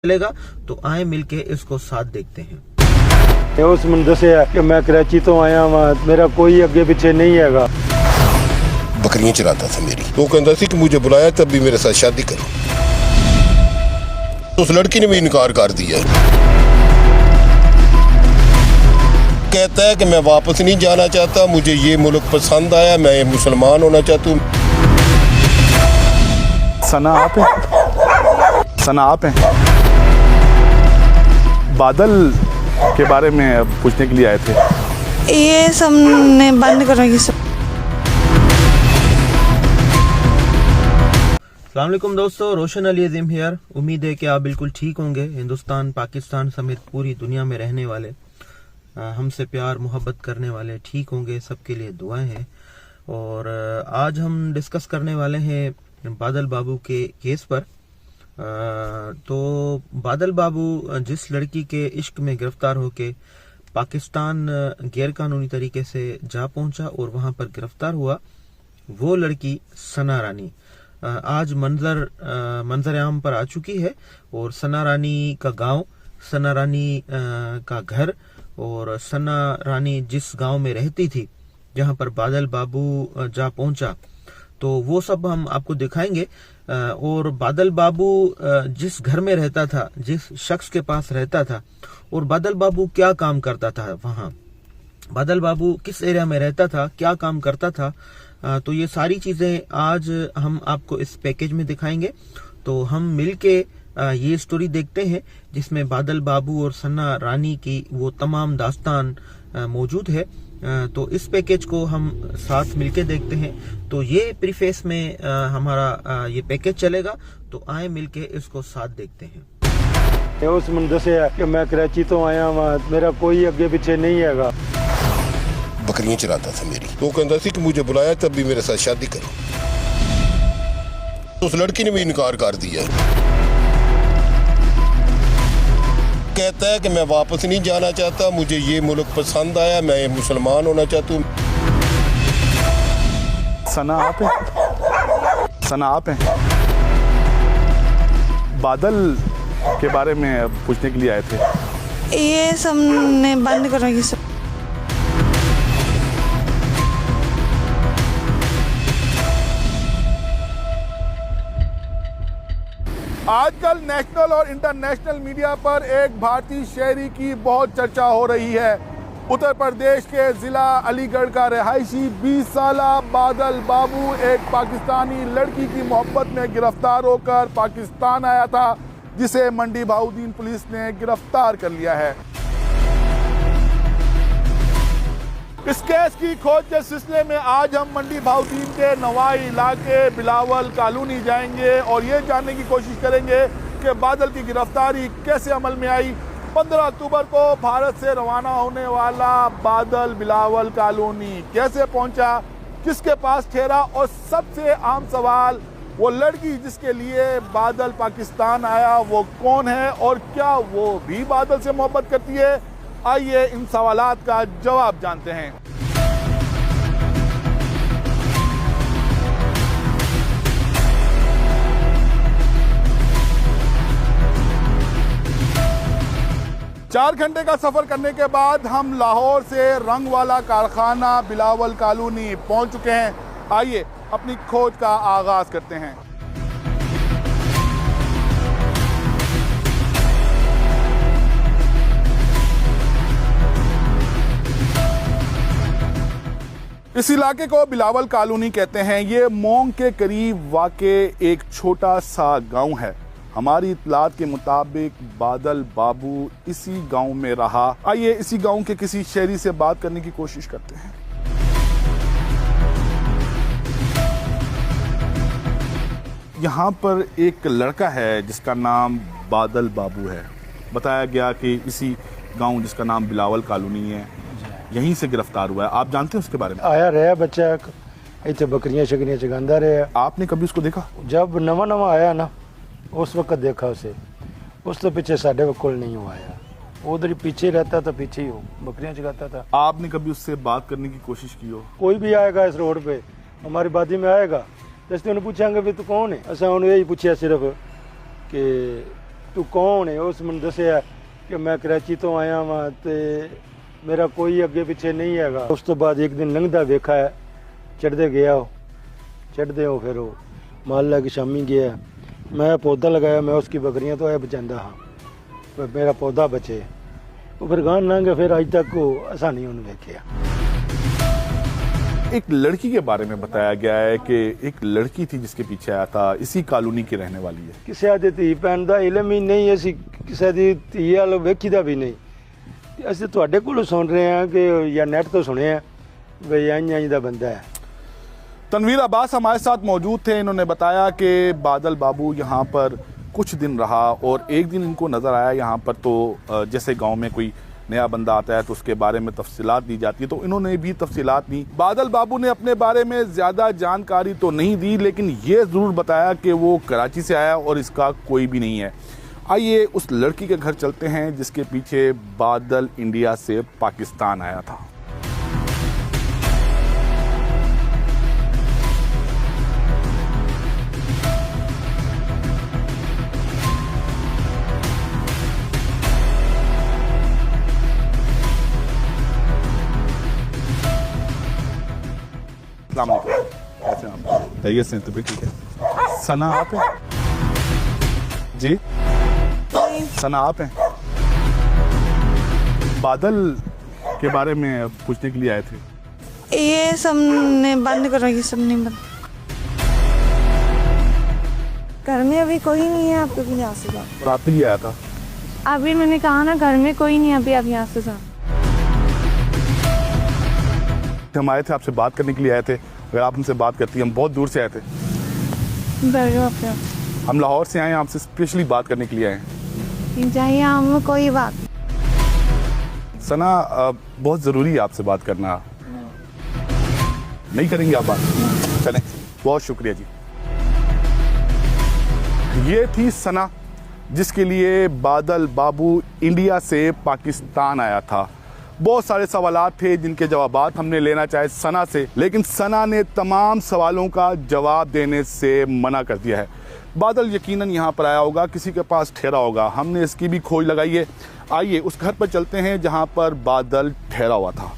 चलेगा। तो आए मिलके इसको साथ देखते हैं। उस मुंडे से है कि मैं कराची तो आया वहाँ, मेरा कोई अगे पीछे नहीं हैगा। बकरियां चराता था मेरी, तो कहता था कि मुझे बुलाया तब भी मेरे साथ शादी करो। तो उस लड़की ने भी इनकार कर दिया। कहता है कि मैं वापस नहीं जाना चाहता, मुझे ये मुल्क पसंद आया, मैं ये मुसलमान होना चाहता हूँ। सना आप हैं? सना आप हैं? बादल के बारे में पूछने के लिए आए थे। ये सब ने बंद करो ये सब। अस्सलाम वालेकुम दोस्तों, रोशन अली अजीम हियर। उम्मीद है कि आप बिल्कुल ठीक होंगे। हिंदुस्तान, पाकिस्तान समेत पूरी दुनिया में रहने वाले, हमसे प्यार मोहब्बत करने वाले ठीक होंगे, सबके लिए दुआएं हैं। और आज हम डिस्कस करने वाले हैं बादल बाबू के केस पर। तो बादल बाबू जिस लड़की के इश्क में गिरफ्तार होके पाकिस्तान गैर कानूनी तरीके से जा पहुंचा और वहां पर गिरफ्तार हुआ, वो लड़की सना रानी आज मंजर आम पर आ चुकी है। और सना रानी का गांव, सना रानी का घर और सना रानी जिस गांव में रहती थी जहां पर बादल बाबू जा पहुंचा, तो वो सब हम आपको दिखाएंगे। और बादल बाबू जिस घर में रहता था, जिस शख्स के पास रहता था, और बादल बाबू क्या काम करता था वहां, बादल बाबू किस एरिया में रहता था, क्या काम करता था, तो ये सारी चीजें आज हम आपको इस पैकेज में दिखाएंगे। तो हम मिलके ये स्टोरी देखते हैं जिसमें बादल बाबू और सना रानी की वो तमाम दास्तान मौजूद है। तो इस पैकेज को हम साथ मिलके देखते हैं। तो ये प्रीफेस में हमारा ये पैकेज चलेगा। तो आए मिलके इसको साथ देखते हैं। उस मुंडे से है कि मैं कराची तो आया वहाँ, मेरा कोई अगे पीछे नहीं हैगा। बकरियां चराता था मेरी, तो कहता था कि मुझे बुलाया तब भी मेरे साथ शादी करो। तो उस लड़की ने भी इनकार कर दिया। कहता है कि मैं वापस नहीं जाना चाहता, मुझे ये मुल्क पसंद आया, मैं ये मुसलमान होना चाहता हूँ। सना आप हैं? सना आप हैं? बादल के बारे में पूछने के लिए आए थे। ये सब ने बंद करो ये सब। आजकल नेशनल और इंटरनेशनल मीडिया पर एक भारतीय शहरी की बहुत चर्चा हो रही है। उत्तर प्रदेश के जिला अलीगढ़ का रहायशी 20 साला बादल बाबू एक पाकिस्तानी लड़की की मोहब्बत में गिरफ्तार होकर पाकिस्तान आया था, जिसे मंडी बहाउद्दीन पुलिस ने गिरफ्तार कर लिया है। इस केस की खोज के सिलसिले में आज हम मंडी बहाउद्दीन के नवाई इलाके बिलावल कॉलोनी जाएंगे और ये जानने की कोशिश करेंगे कि बादल की गिरफ्तारी कैसे अमल में आई। 15 अक्टूबर को भारत से रवाना होने वाला बादल बिलावल कॉलोनी कैसे पहुंचा, किसके पास ठहरा, और सबसे आम सवाल, वो लड़की जिसके लिए बादल पाकिस्तान आया वो कौन है और क्या वो भी बादल से मोहब्बत करती है। आइए इन सवालात का जवाब जानते हैं। चार घंटे का सफर करने के बाद हम लाहौर से रंग वाला कारखाना बिलावल कॉलोनी पहुंच चुके हैं। आइए अपनी खोज का आगाज करते हैं। इस इलाके को बिलावल कॉलोनी कहते हैं। ये मोंग के करीब वाक़े एक छोटा सा गांव है। हमारी इत्तलात के मुताबिक बादल बाबू इसी गांव में रहा। आइए इसी गांव के किसी शहरी से बात करने की कोशिश करते हैं। यहाँ पर एक लड़का है जिसका नाम बादल बाबू है। बताया गया कि इसी गांव जिसका नाम बिलावल कॉलोनी है, यहीं से गिरफ्तार हुआ है। आप जानते हैं उसके बारे में? आया रहा बच्चा इतने बकरियां शकरियां चगांदा रहा। आपने कभी उसको देखा? जब नवा नवा आया ना उस वक्त देखा उसे, उस तो पीछे साढ़े वकोल नहीं हुआ आया, उधर ही पीछे रहता था, पीछे ही हो बकरियां चगाता था। आपने कभी उससे बात करने की कोशिश की हो? कोई भी आएगा इस रोड पे, हमारी बादी में आएगा, जैसे उन्हें पूछेंगे भी तू कौन है, ऐसा उन्हें यही पूछा सिर्फ कि ਤੂੰ ਕੌਣ ਹੈ? ਉਸ ਮੈਨੂੰ ਦੱਸਿਆ ਕਿ ਮੈਂ ਕਰਾਚੀ ਤੋਂ ਆਇਆ ਵਾਂ ਤੇ ਮੇਰਾ ਕੋਈ ਅੱਗੇ ਪਿੱਛੇ ਨਹੀਂ ਹੈਗਾ। ਉਸ ਤੋਂ ਬਾਅਦ ਇੱਕ ਦਿਨ ਲੰਘਦਾ ਵੇਖਿਆ, ਚੜ੍ਹਦੇ ਗਿਆ ਉਹ, ਚੜ੍ਹਦੇ ਹੋ ਫਿਰ ਉਹ ਮਾਲ ਲੈ ਕੇ ਸ਼ਾਮੀ ਗਿਆ। मैं पौधा लगाया, मैं उसकी बकरियां तो है बचाता हाँ, पर मेरा पौधा बचे। वो फिर गान लंघ फिर अज तक को असा नहीं उन्हें देखा। एक लड़की के बारे में बताया गया है कि एक लड़की थी जिसके पीछे आया था, इसी कॉलोनी की रहने वाली है। किसी दी धी भैन का इलम ही नहीं, असी किसी की धी वाल वेखी दा भी नहीं। असं तुहाडे कोलों सुन रहे हैं कि या नेट तो सुने भाई इंज दा बंदा है। तनवीर अब्बास हमारे साथ मौजूद थे। इन्होंने बताया कि बादल बाबू यहाँ पर कुछ दिन रहा और एक दिन इनको नज़र आया यहाँ पर, तो जैसे गांव में कोई नया बंदा आता है तो उसके बारे में तफसीलात दी जाती है, तो इन्होंने भी तफसीलात दी। बादल बाबू ने अपने बारे में ज़्यादा जानकारी तो नहीं दी, लेकिन ये ज़रूर बताया कि वो कराची से आया और इसका कोई भी नहीं है। आइए उस लड़की के घर चलते हैं जिसके पीछे बादल इंडिया से पाकिस्तान आया था। कैसे आप? तैयब से तो भी ठीक है। सना आप हैं जी? सना आप हैं? बादल के बारे में पूछने के लिए आए थे। ये सब ने बंद करो, ये सब नहीं बंद। घर में अभी कोई नहीं है, आपको भी यहाँ से जाओ। रात ही आया था। अभी मैंने कहा ना घर में कोई नहीं है, अभी आप यहाँ से जाओ। हम आए थे आपसे बात करने के लिए आए थे, अगर आप हमसे बात करती, हम बहुत दूर से आए थे। बैठो आप यहाँ। हम लाहौर से आए हैं, आपसे स्पेशली बात करने के लिए आए हैं। जाइए, हम कोई बात। सना बहुत ज़रूरी है आपसे बात करना। नहीं करेंगे आप बात? चलें, बहुत शुक्रिया जी। ये थी सना जिसके लिए बादल बाबू इंडिया से पाकिस्तान आया था। बहुत सारे सवालात थे जिनके जवाबात हमने लेना चाहे सना से, लेकिन सना ने तमाम सवालों का जवाब देने से मना कर दिया है। बादल यकीनन यहाँ पर आया होगा, किसी के पास ठहरा होगा, हमने इसकी भी खोज लगाई है। आइए उस घर पर चलते हैं जहाँ पर बादल ठहरा हुआ था।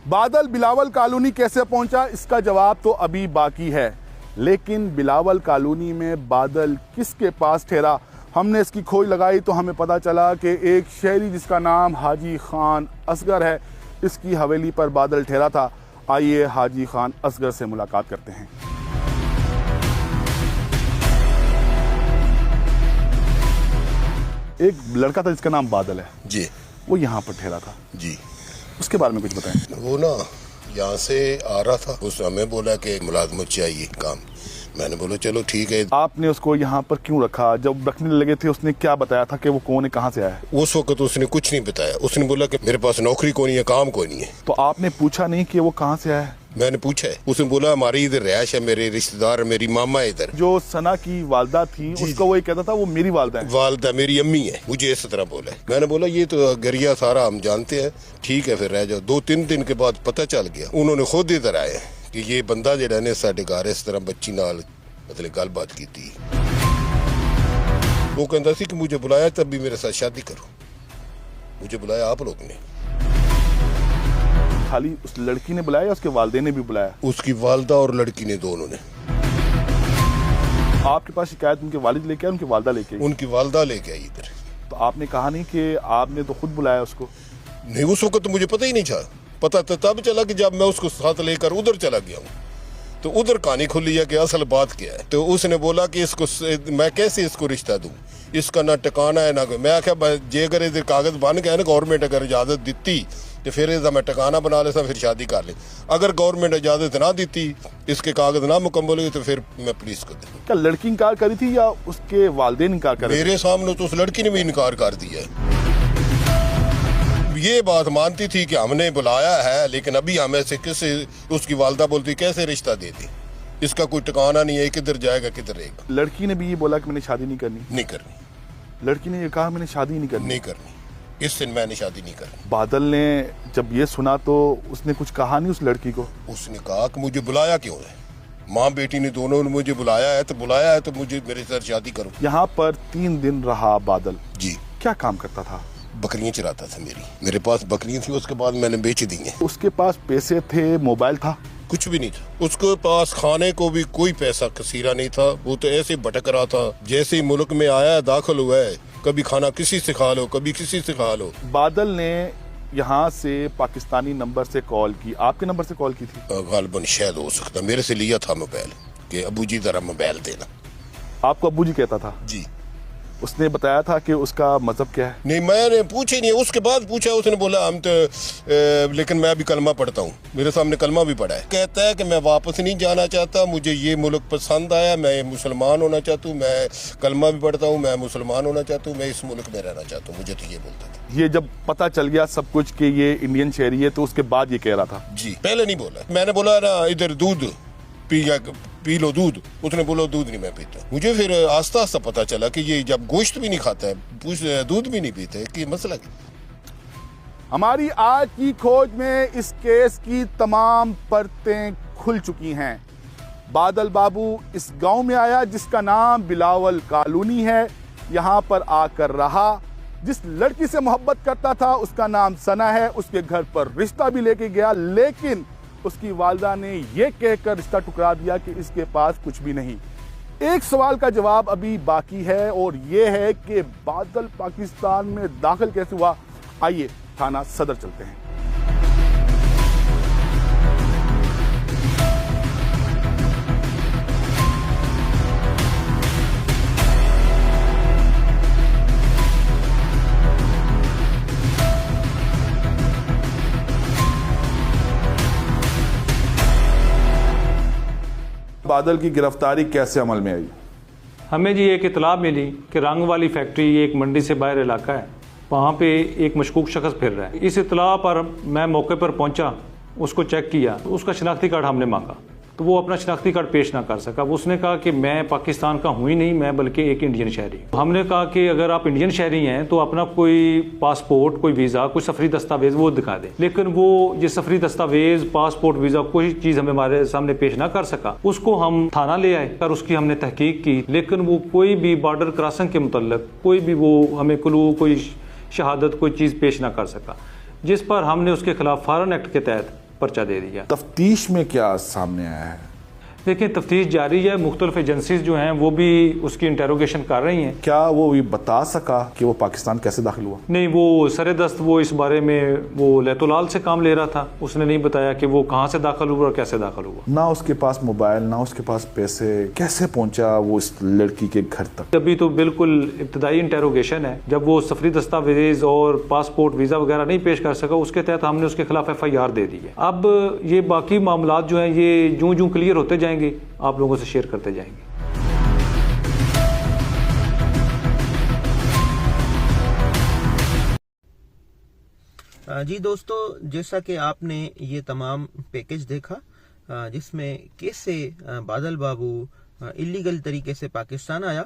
बादल बिलावल कॉलोनी कैसे पहुंचा, इसका जवाब तो अभी बाकी है, लेकिन बिलावल कॉलोनी में बादल किसके पास ठहरा, हमने इसकी खोज लगाई तो हमें पता चला कि एक शहरी जिसका नाम हाजी खान असगर है, इसकी हवेली पर बादल ठहरा था। आइए हाजी खान असगर से मुलाकात करते हैं। एक लड़का था जिसका नाम बादल है जी, वो यहाँ पर ठहरा था जी। उसके बारे में कुछ बताएं। वो ना यहाँ से आ रहा था, उसने हमें बोला कि मुलाजमत चाहिए काम। मैंने बोला चलो ठीक है। आपने उसको यहाँ पर क्यों रखा? जब रखने लगे थे उसने क्या बताया था कि वो कौन है, कहाँ से आया है? उस वक्त उसने कुछ नहीं बताया, उसने बोला कि मेरे पास नौकरी कोई नहीं है, काम कोई नहीं है। तो आपने पूछा नहीं कि वो कहाँ से आया है? मैंने पूछा है, उसने बोला हमारी इधर रहायश है, मेरे रिश्तेदार, मेरी मामा है इधर। जो सना की वालदा थी उसको वो ये कहता था वो मेरी वालदा है। वालदा मेरी अम्मी है, मुझे इस तरह बोला है। मैंने बोला ये तो गरिया सारा हम जानते हैं, ठीक है फिर रह जाओ। 2-3 दिन के बाद पता चल गया, उन्होंने खुद इधर आए कि ये बंदा जिहड़ा ने साडे घर इस तरह बच्ची नाल मतलब गलबात की थी। वो कहता सी कि मुझे बुलाया तब भी मेरे साथ शादी करो, मुझे बुलाया आप लोग ने। खाली उस लड़की ने बुलाया या उसके वालदे ने भी बुलाया? उसकी वालदा और लड़की ने, दोनों ने। आपके पास शिकायत उनके वालिद लेके आए, उनकी वालदा लेके आई? उनकी वालदा लेके आई इधर। तो आपने कहा नहीं कि आपने तो खुद बुलाया उसको? नहीं, उस वक्त तो मुझे पता ही नहीं था। पता तो तब चला कि जब मैं उसको साथ लेकर उधर चला गया हूँ, तो उधर कहानी खुली है कि असल बात क्या है। तो उसने बोला कि इसको मैं कैसे इसको रिश्ता दूं, इसका ना ठिकाना है ना कोई। मैं आख्या जे अगर इधर कागज बन गया ना, गवर्नमेंट अगर इजाजत दी तो फिर इसका मैं ठिकाना बना लेता, फिर शादी कर ले। अगर गवर्नमेंट इजाजत ना दी, इसके कागज ना मुकम्मल हुए, तो फिर मैं पुलिस को दूँ। क्या लड़की इनकार करी थी या उसके वालदेन इनकार कर? मेरे सामने तो उस लड़की ने भी इनकार कर दिया है। ये बात मानती थी कि हमने बुलाया है, लेकिन अभी हमें से किसी, उसकी वालदा बोलती कैसे रिश्ता दे दी, इसका कोई ठिकाना नहीं है, किधर जाएगा किधर रहेगा। लड़की ने भी ये बोला कि मैंने शादी नहीं करनी। नहीं करनी। लड़की ने ये कहा मैंने शादी नहीं करनी। नहीं करनी, इस दिन मैंने शादी नहीं करनी। बादल ने जब ये सुना तो उसने कुछ कहा नहीं उस लड़की को? उसने कहा कि मुझे बुलाया क्यों है, माँ बेटी ने दोनों ने मुझे बुलाया है तो मुझे मेरे साथ शादी करो। यहाँ पर 3 दिन रहा बादल। जी। क्या काम करता था? बकरियां चराता था। मेरे पास बकरियां थी, उसके बाद मैंने बेच दी हैं। उसके पास पैसे थे, मोबाइल था? कुछ भी नहीं था उसके पास, खाने को भी कोई पैसा कसीरा नहीं था। वो तो ऐसे भटक रहा था, जैसे ही मुल्क में आया दाखिल हुआ है, कभी खाना किसी से खा लो, कभी किसी से खा लो। बादल ने यहाँ से पाकिस्तानी नंबर से कॉल की, आपके नंबर से कॉल की थी? गालबन शायद हो सकता, मेरे से लिया था मोबाइल कि अबू जी जरा मोबाइल देना। आपको अब्बू जी कहता था? जी। उसने बताया था कि उसका मजहब क्या है? नहीं, मैंने पूछे नहीं, उसके बाद पूछा, उसने बोला हम तो लेकिन मैं अभी कलमा पढ़ता हूँ। मेरे सामने कलमा भी पढ़ा है। कहता है कि मैं वापस नहीं जाना चाहता, मुझे ये मुल्क पसंद आया, मैं मुसलमान होना चाहता हूँ, मैं कलमा भी पढ़ता हूँ, मैं मुसलमान होना चाहता हूँ, मैं इस मुल्क में रहना चाहता हूँ। मुझे तो ये बोलता था। ये जब पता चल गया सब कुछ कि ये इंडियन शहरी है तो उसके बाद ये कह रहा था? जी। पहले नहीं बोला, मैंने बोला ना इधर दूध पी लो दूध, उसने बोला दूध नहीं मैं पीता। मुझे फिर आस्ता आस्ता पता चला कि ये जब गोश्त भी नहीं खाता है, दूध भी नहीं पीते, कि मसला क्या। हमारी आज की खोज में इस केस की तमाम परतें खुल चुकी हैं। बादल बाबू इस गांव में आया जिसका नाम बिलावल कॉलोनी है। यहाँ पर आकर रहा। जिस लड़की से मोहब्बत करता था उसका नाम सना है। उसके घर पर रिश्ता भी लेके गया, लेकिन उसकी वालिदा ने यह कहकर रिश्ता टुकरा दिया कि इसके पास कुछ भी नहीं। एक सवाल का जवाब अभी बाकी है और यह है कि बादल पाकिस्तान में दाखिल कैसे हुआ। आइए थाना सदर चलते हैं। बादल की गिरफ्तारी कैसे अमल में आई? हमें जी एक इतला मिली कि रंग वाली फैक्ट्री एक मंडी से बाहर इलाका है, वहाँ पे एक मशकूक शख्स फिर रहा है। इस इतला पर मैं मौके पर पहुँचा, उसको चेक किया, उसका शनाख्ती कार्ड हमने मांगा तो वो अपना शनाख्ती कार्ड पेश ना कर सका। उसने कहा कि मैं पाकिस्तान का हूँ ही नहीं, मैं बल्कि एक इंडियन शहरी हूँ। हमने कहा कि अगर आप इंडियन शहरी हैं तो अपना कोई पासपोर्ट, कोई वीज़ा, कोई सफरी दस्तावेज वो दिखा दें। लेकिन वो ये सफरी दस्तावेज, पासपोर्ट, वीज़ा कोई चीज़ हमें हमारे सामने पेश ना कर सका। उसको हम थाना ले आए और उसकी हमने तहकीक की, लेकिन वो कोई भी बॉर्डर क्रॉसिंग के मुतल्लिक कोई भी वो हमें क्लू, कोई शहादत, कोई चीज़ पेश ना कर सका, जिस पर हमने उसके खिलाफ फॉरेन एक्ट के तहत पर्चा दे दिया। तफ्तीश में क्या सामने आया है? देखिए तफ्तीश जारी है, मुख्तलिफ एजेंसीज जो हैं वो भी उसकी इंटेरोगेशन कर रही हैं। क्या वो ये बता सका कि वो पाकिस्तान कैसे दाखिल हुआ? नहीं, वो सरेदस्त वो इस बारे में वो लैतुलाल से काम ले रहा था, उसने नहीं बताया कि वो कहाँ से दाखिल हुआ और कैसे दाखिल हुआ। ना उसके पास मोबाइल, ना उसके पास पैसे, कैसे पहुंचा वो इस लड़की के घर तक? अभी तो बिल्कुल इब्तदाई इंटेरोगेशन है। जब वो सफरी दस्तावेज और पासपोर्ट, वीज़ा वगैरह नहीं पेश कर सका, उसके तहत हमने उसके खिलाफ FIR दे दी है। अब ये बाकी मामलात जो हैं ये जूं जूं क्लियर होते जाएंगे, आप लोगों से शेयर करते जाएंगे। जी दोस्तों, जैसा कि आपने ये तमाम पैकेज देखा जिसमें कैसे बादल बाबू इलीगल तरीके से पाकिस्तान आया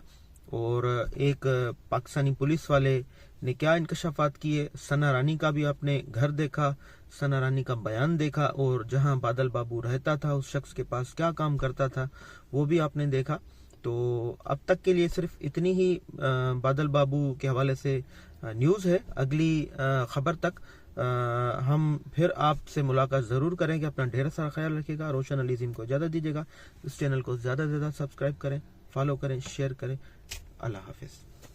और एक पाकिस्तानी पुलिस वाले ने क्या इंकशाफात किए। सना रानी का भी आपने घर देखा, सना रानी का बयान देखा और जहां बादल बाबू रहता था उस शख्स के पास क्या काम करता था वो भी आपने देखा। तो अब तक के लिए सिर्फ इतनी ही बादल बाबू के हवाले से न्यूज़ है। अगली खबर तक हम फिर आपसे मुलाकात ज़रूर करेंगे। अपना ढेर सारा ख्याल रखिएगा। रोशन अलीज़ीम को ज़्यादा दीजिएगा। इस चैनल को ज़्यादा से ज़्यादा सब्सक्राइब करें, फॉलो करें, शेयर करें। अल्लाह हाफिज़।